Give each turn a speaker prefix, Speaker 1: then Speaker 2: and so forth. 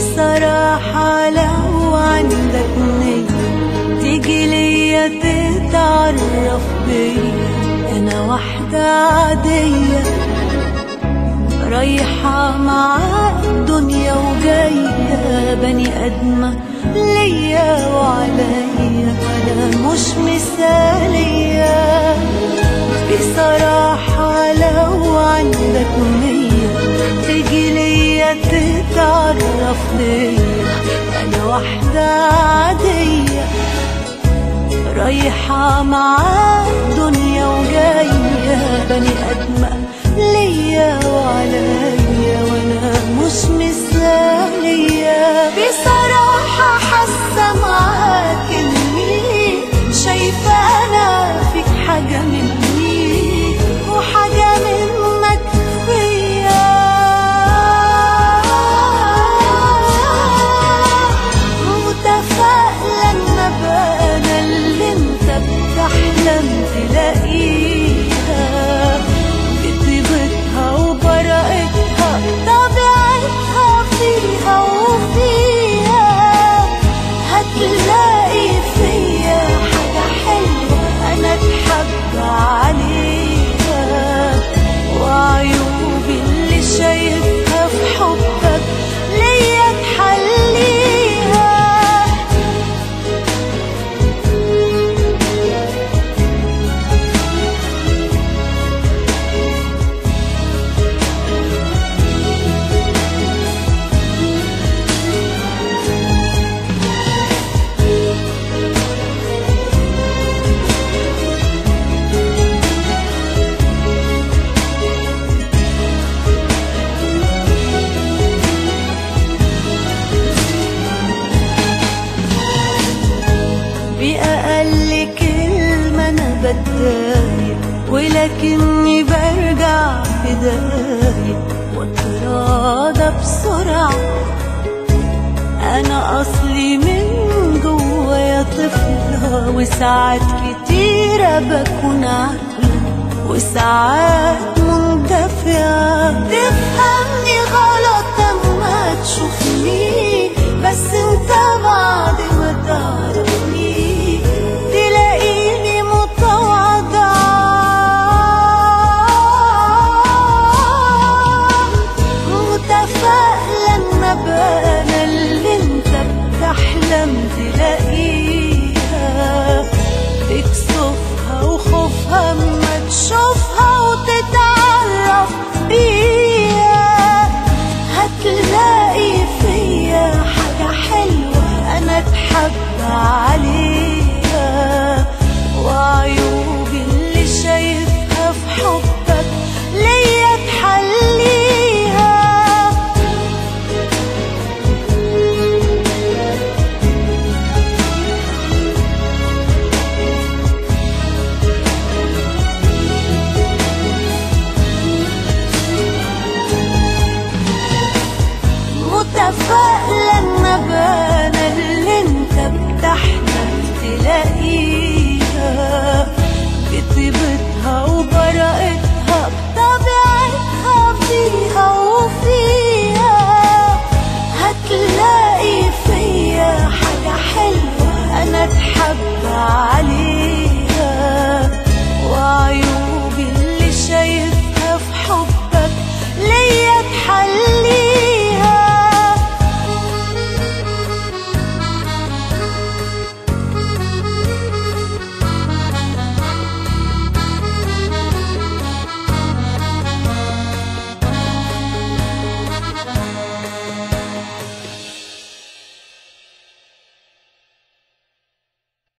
Speaker 1: بصراحة لو عندك نية تيجي ليا تتعرف بيا، أنا واحدة عادية رايحة مع الدنيا وجاية، بني آدمة ليا وعليا، أنا مش مثالية. بصراحة لو عندك نية تيجي ليا تتعرف بيا، أنا واحدة عادية رايحة مع الدنيا وجاية، بني آدمة ليا وعليا، وأنا مش مثالية. بصراحة حاسة معاك إني شايفة أنا فيك حاجة مني وحاجة منك فيا، متفائلة إن أبقى أنا اللي أنت بتحلم تلاقيها، بطيبتها وبراءتها طبيعتها فيها وفيها، هتلاقي فيا حاجة حلوة أنا اتحب عليها، وعيوبي اللي شايفها في حبك ليا تحليها. بأقل كلمة أنا بتضايق، ولكني برجع في دقايق واتراضى بسرعة، أنا أصلي من جوايا طفلة، وساعات كتيرة بكون عاقلة وساعات مندفعة.